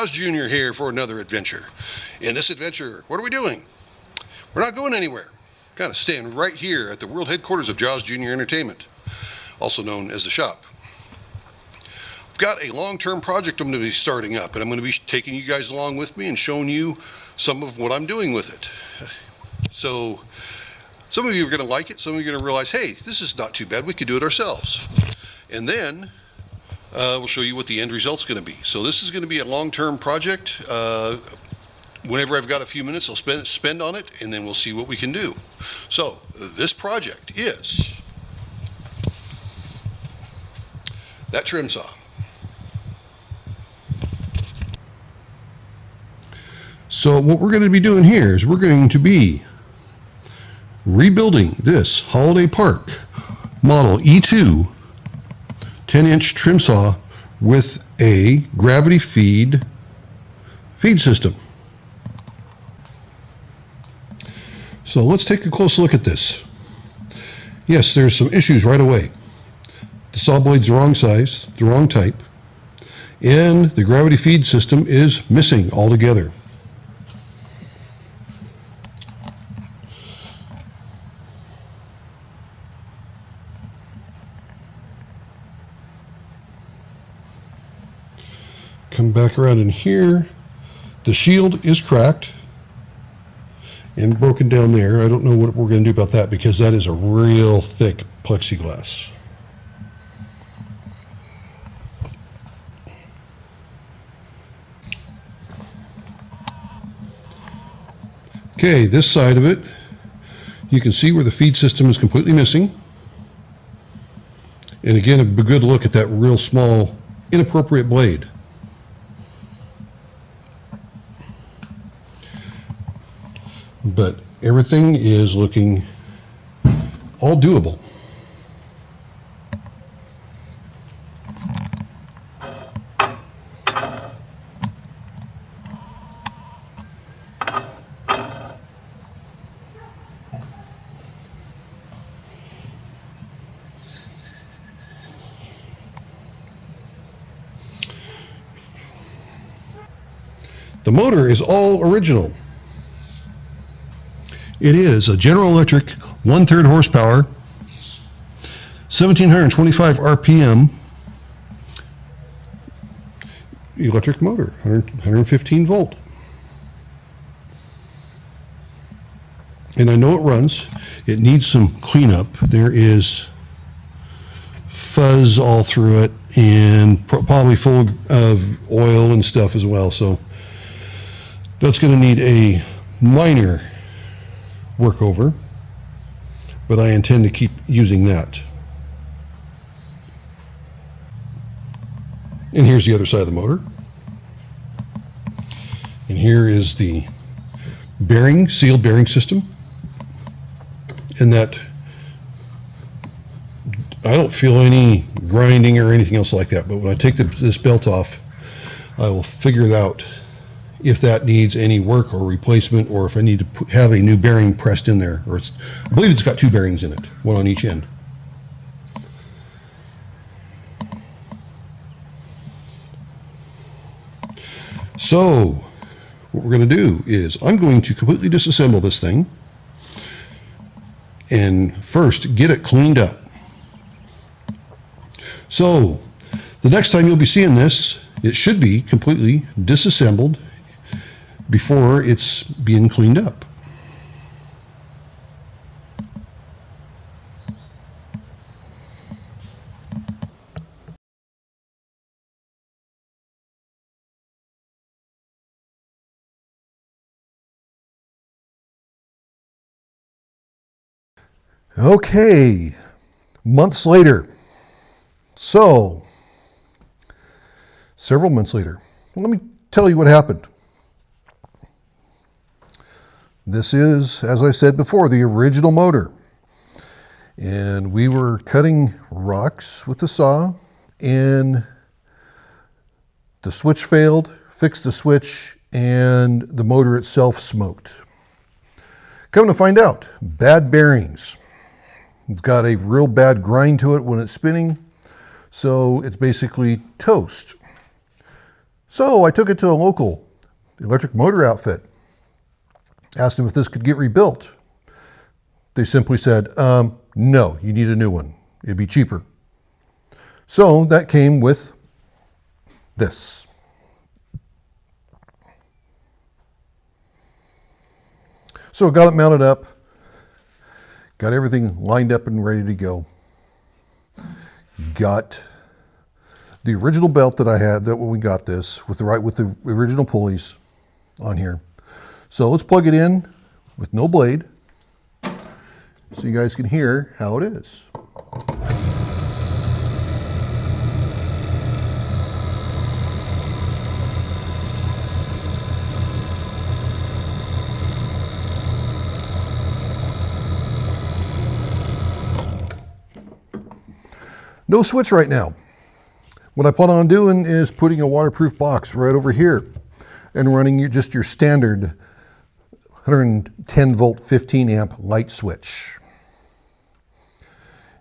Jaws Jr. here for another adventure. In this adventure, what are we doing? We're not going anywhere. Kind of staying right here at the world headquarters of Jaws Jr. Entertainment, also known as the shop. I've got a long-term project I'm going to be starting up, and I'm going to be taking you guys along with me and showing you some of what I'm doing with it. So some of you are going to like it, some of you are going to realize, hey, this is not too bad, we could do it ourselves. And then we'll show you what the end result's going to be. So this is going to be a long-term project. Whenever I've got a few minutes, I'll spend on it, and then we'll see what we can do. So this project is that trim saw. So what we're going to be doing here is we're going to be rebuilding this Holiday Park Model E2 10-inch trim saw with a gravity feed system. So let's take a close look at this. Yes, there's some issues right away. The saw blade's the wrong size, the wrong type, and the gravity feed system is missing altogether. Come back around in here. The shield is cracked and broken down there. I don't know what we're going to do about that because that is a real thick plexiglass. Okay, this side of it, you can see where the feed system is completely missing. And again, a good look at that real small, inappropriate blade. But everything is looking all doable. The motor is all original. It is a General Electric 1/3 horsepower, 1725 RPM electric motor, 115 volt. And I know it runs. It needs some cleanup. There is fuzz all through it and probably full of oil and stuff as well. So that's going to need a minor work over, but I intend to keep using that. And here's the other side of the motor. And here is the bearing, sealed bearing system. And that, I don't feel any grinding or anything else like that, but when I take this belt off, I will figure it out if that needs any work or replacement, or if I need to have a new bearing pressed in there. Or I believe it's got two bearings in it, one on each end. So what we're going to do is I'm going to completely disassemble this thing and first get it cleaned up. So the next time you'll be seeing this, it should be completely disassembled before it's being cleaned up. Okay, months later. So, several months later. Let me tell you what happened. This is, as I said before, the original motor. And we were cutting rocks with the saw, and the switch failed, fixed the switch, and the motor itself smoked. Come to find out, bad bearings. It's got a real bad grind to it when it's spinning, so it's basically toast. So I took it to a local electric motor outfit, asked them if this could get rebuilt. They simply said, no, you need a new one. It'd be cheaper. So that came with this. So got it mounted up, got everything lined up and ready to go. Got the original belt that I had that when we got this with the original pulleys on here. So let's plug it in with no blade so you guys can hear how it is. No switch right now. What I plan on doing is putting a waterproof box right over here and running just your standard 110 volt 15 amp light switch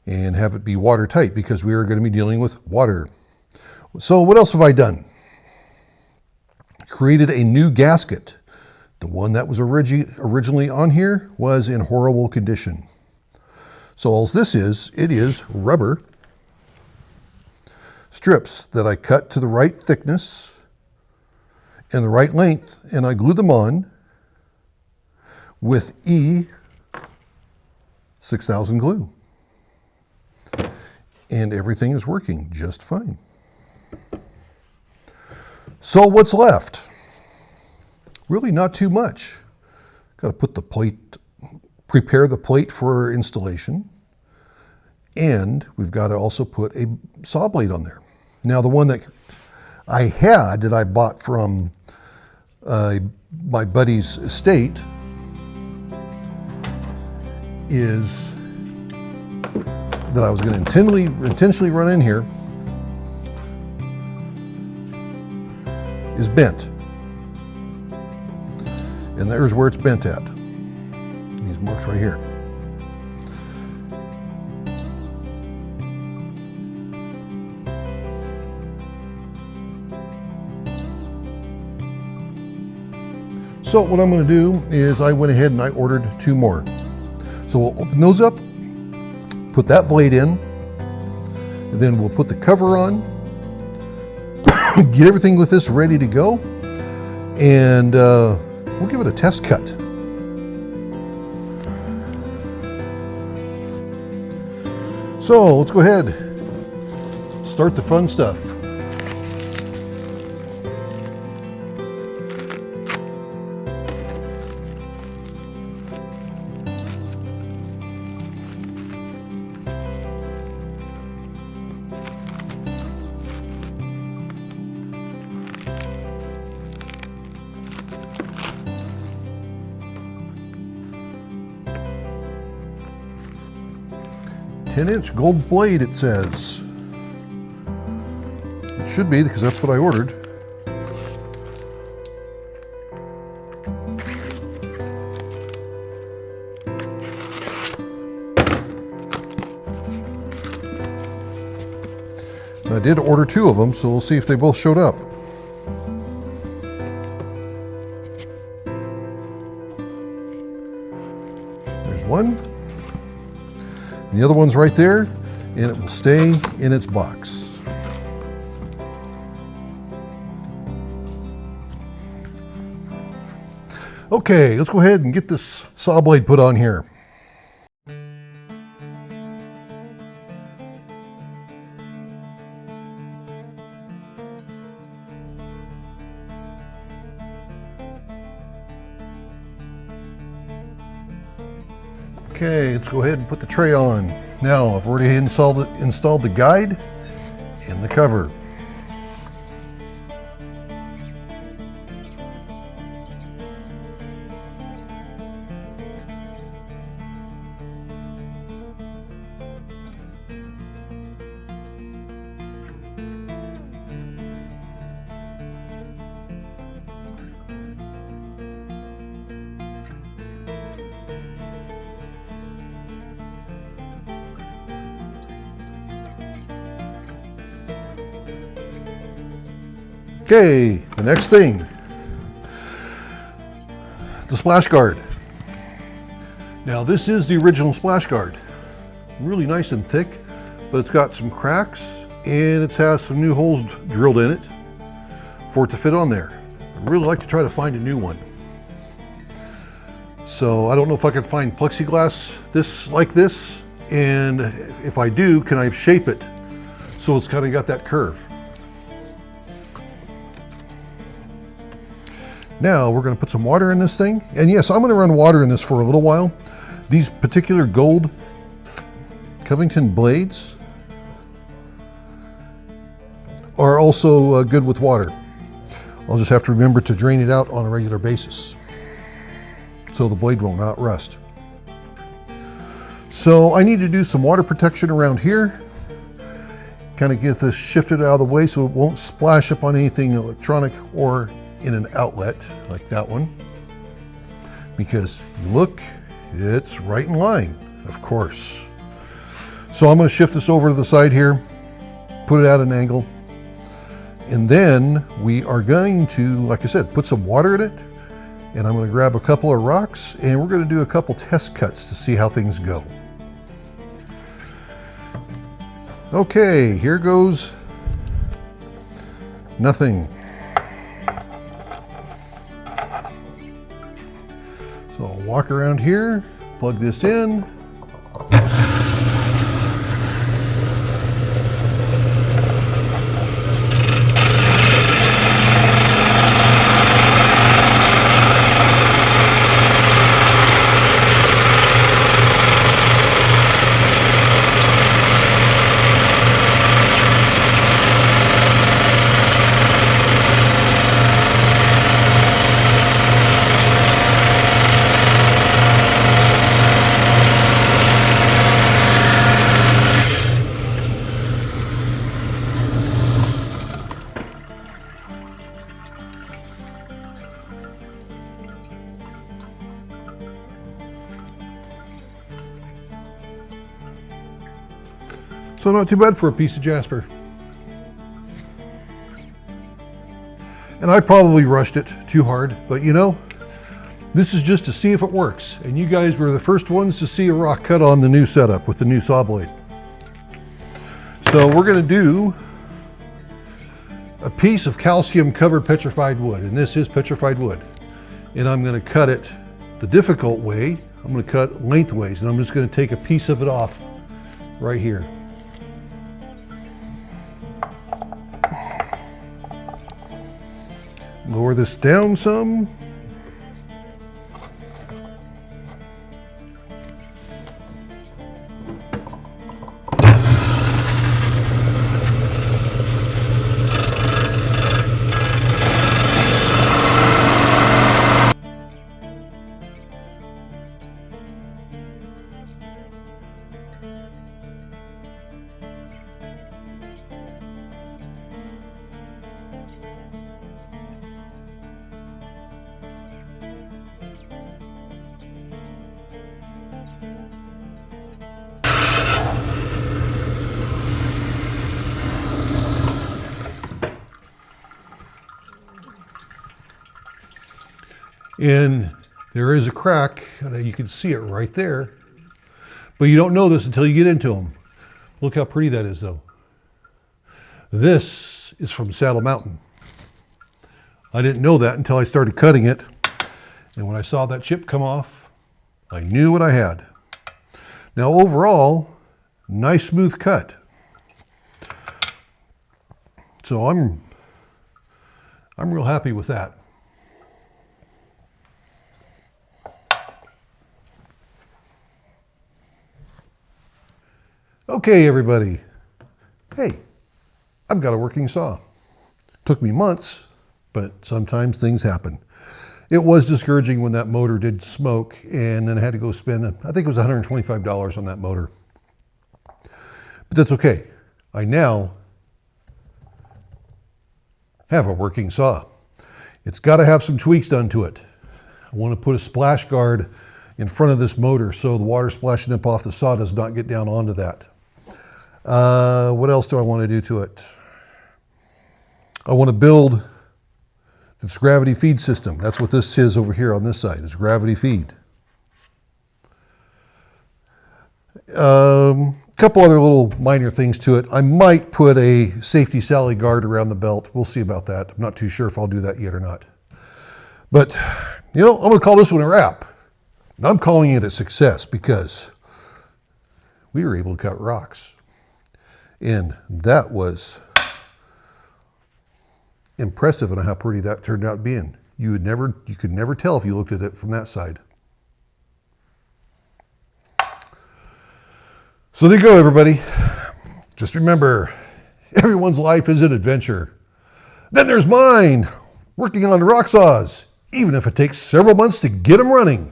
and have it be watertight because we are going to be dealing with water. So what else have I done? Created a new gasket. The one that was originally on here was in horrible condition. So all this is, it is rubber strips that I cut to the right thickness and the right length, and I glued them on with E6000 glue. And everything is working just fine. So what's left? Really not too much. Got to put the plate, prepare the plate for installation. And we've got to also put a saw blade on there. Now the one that I had that I bought from my buddy's estate is that I was going to intentionally run in here is bent. And there's where it's bent at. These marks right here. So what I'm going to do is I went ahead and I ordered 2 more. So we'll open those up, put that blade in, and then we'll put the cover on, get everything with this ready to go, and we'll give it a test cut. So let's go ahead, start the fun stuff. "10-inch gold blade," it says. It should be, because that's what I ordered. I did order 2 of them, so we'll see if they both showed up. There's one. And the other one's right there, and it will stay in its box. Okay, let's go ahead and get this saw blade put on here. Okay, let's go ahead and put the tray on. Now, I've already installed the guide and the cover. Okay, the next thing, the splash guard. Now this is the original splash guard. Really nice and thick, but it's got some cracks and it has some new holes drilled in it for it to fit on there. I'd really like to try to find a new one. So I don't know if I can find plexiglass like this, and if I do, can I shape it so it's kind of got that curve. Now we're going to put some water in this thing, and yes, I'm going to run water in this for a little while. These particular gold Covington blades are also good with water. I'll just have to remember to drain it out on a regular basis so the blade will not rust. So I need to do some water protection around here, kind of get this shifted out of the way so it won't splash up on anything electronic or in an outlet like that one, because look, it's right in line, of course. So I'm going to shift this over to the side here, put it at an angle, and then we are going to, like I said, put some water in it, and I'm going to grab a couple of rocks and we're going to do a couple test cuts to see how things go. Okay, here goes nothing. So I'll walk around here, plug this in. So not too bad for a piece of jasper. And I probably rushed it too hard, but you know, this is just to see if it works. And you guys were the first ones to see a rock cut on the new setup with the new saw blade. So we're going to do a piece of calcium covered petrified wood, and this is petrified wood. And I'm going to cut it the difficult way. I'm going to cut it lengthways, and I'm just going to take a piece of it off right here. Lower this down some. And there is a crack, you can see it right there, but you don't know this until you get into them. Look how pretty that is though. This is from Saddle Mountain. I didn't know that until I started cutting it. And when I saw that chip come off, I knew what I had. Now overall, nice smooth cut. So I'm real happy with that. Okay, everybody. Hey, I've got a working saw. Took me months, but sometimes things happen. It was discouraging when that motor did smoke, and then I had to go spend, I think it was $125 on that motor. But that's okay. I now have a working saw. It's got to have some tweaks done to it. I want to put a splash guard in front of this motor so the water splashing up off the saw does not get down onto that. What else do I want to do to it? I want to build It's gravity feed system. That's what this is over here on this side, is gravity feed. Couple other little minor things to it. I might put a safety Sally guard around the belt. We'll see about that. I'm not too sure if I'll do that yet or not. But, you know, I'm going to call this one a wrap. And I'm calling it a success because we were able to cut rocks. And that was impressive on how pretty that turned out being. You could never tell if you looked at it from that side. So there you go, everybody. Just remember, everyone's life is an adventure. Then there's mine, working on rock saws, even if it takes several months to get them running.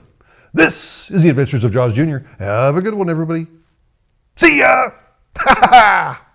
This is the Adventures of Jaws Jr. Have a good one, everybody. See ya! Ha ha ha!